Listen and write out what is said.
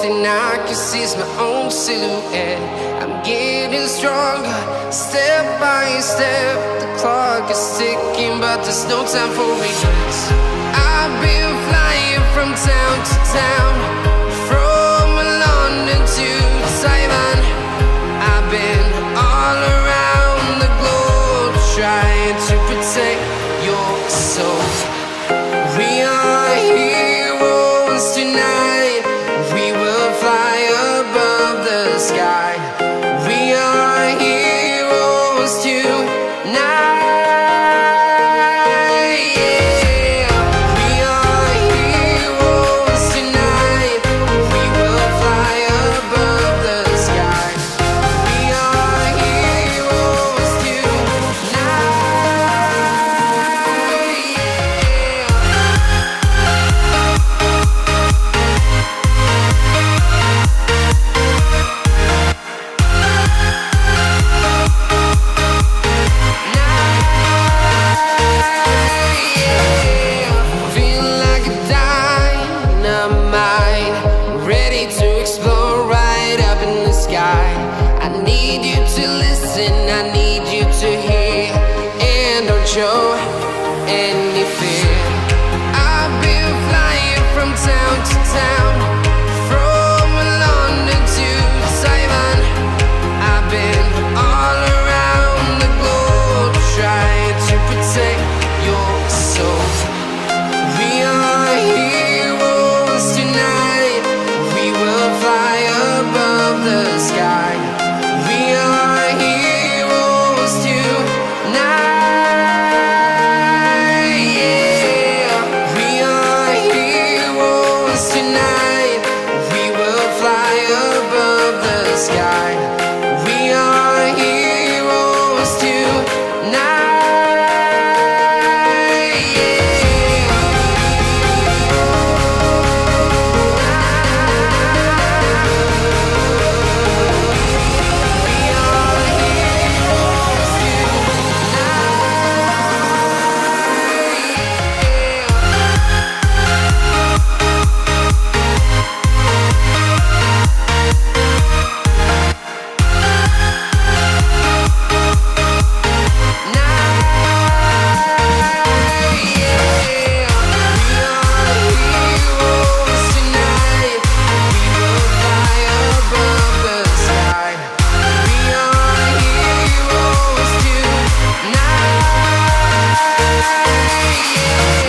thing I can see is my own silhouette. I'm getting stronger, step by step. The clock is ticking, but there's no time for regrets. I've been flying from town to town, from London to Taiwan. I've been all around the globe, trying to protect your soul. We are heroes tonight. We will fly above the sky. We are heroes tonight. Yeah. We are heroes tonight. We will fly above the sky. We are heroes tonight. Feeling like a dynamite, ready to explode right up in the sky. I need you to listen, I need you to hear, and don't show any fear. I've been flying from town to town, from London to Taiwan. I've been all around the globe, trying to protect your soul. We are heroes tonight. We will fly above the sky. We are heroes tonight. Yeah. We are heroes tonight. We will fly above the sky. We are heroes tonight. Yeah. We are heroes tonight. We will fly above the sky. We are heroes tonight. Yeah.